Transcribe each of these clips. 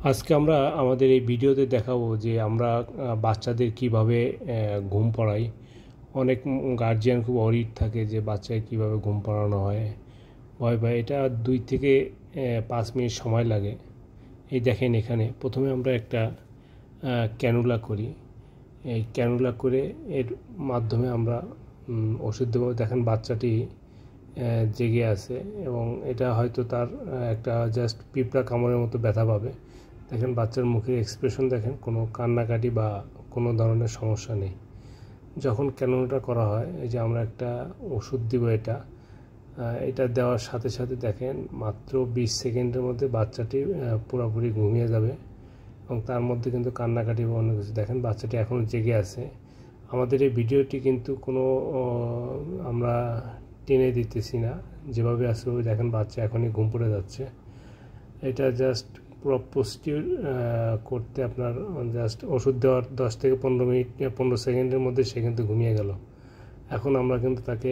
আজকে আমরা আমাদের এই ভিডিওতে দেখাবো যে আমরা বাচ্চাদের কিভাবে ঘুম পড়াই। অনেক গার্জিয়ান খুব অরিড থাকে যে বাচ্চাকে কিভাবে ঘুম পড়ানো হয়, ভয় পায়। এটা 2 থেকে 5 মিনিট সময় লাগে। এই দেখেন, এখানে প্রথমে আমরা একটা ক্যানুলা করি। এই ক্যানুলা করে এর মাধ্যমে আমরা ওষুধ দেবো। দেখেন বাচ্চাটি জেগে আছে এবং এটা হয়তো তার একটা জাস্ট পিঁপড়া কামড়ের মতো ব্যথা পাবে। দেখেন বাচ্চার মুখের এক্সপ্রেশন দেখেন, কোনো কান্নাকাটি বা কোনো ধরনের সমস্যা নেই। যখন ক্যানুলাটা করা হয়, এই যে আমরা একটা ওষুধ দিব, এটা দেওয়ার সাথে সাথে দেখেন মাত্র 20 সেকেন্ডের মধ্যে বাচ্চাটি পুরোপুরি ঘুমিয়ে যাবে এবং তার মধ্যে কিন্তু কান্নাকাটি বা অন্য কিছু। দেখেন বাচ্চাটি এখনও জেগে আছে। আমাদের এই ভিডিওটি কিন্তু কোনো আমরা টেনে দিতেছি না, যেভাবে আসলে দেখেন বাচ্চা এখনই ঘুম পড়ে যাচ্ছে। এটা জাস্ট পুরো পোস্টিউর করতে আপনার জাস্ট ওষুধ দেওয়ার 10 থেকে 15 সেকেন্ডের মধ্যে সে কিন্তু ঘুমিয়ে গেল। এখন আমরা কিন্তু তাকে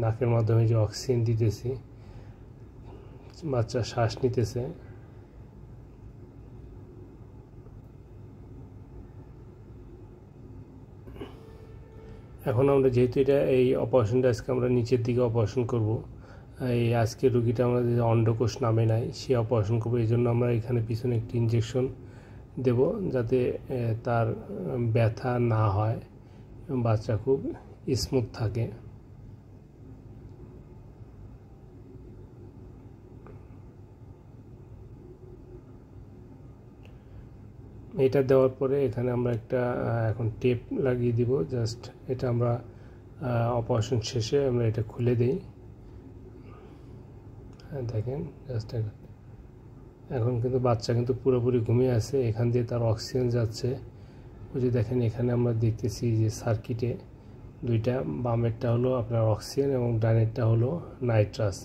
নাকের মাধ্যমে যে অক্সিজেন দিতেছি, বাচ্চা শ্বাস নিতেছে। এখন আমরা যেহেতু এই অপারেশনটা আজকে আমরা নিচের দিকে অপারেশন করব, এই আজকে রুগীটা আমাদের অন্ডকোষ নামে নাই, সে অপারেশন করবো। এই জন্য আমরা এখানে পিছনে একটি ইঞ্জেকশন দেব যাতে তার ব্যথা না হয় এবং বাচ্চা খুব স্মুথ থাকে। এটা দেওয়ার পরে এখানে আমরা একটা এখন টেপ লাগিয়ে দিব। জাস্ট এটা আমরা অপারেশন শেষে আমরা এটা খুলে দিই। দেখেন জাস্ট এখন কিন্তু বাচ্চা কিন্তু পুরোপুরি ঘুমিয়ে আছে। এখান দিয়ে তার অক্সিজেন যাচ্ছে। ওই যে দেখেন এখানে আমরা দেখতেছি যে সার্কিটে দুইটা, বামেরটা হলো আপনার অক্সিজেন এবং ডানেরটা হলো নাইট্রাস।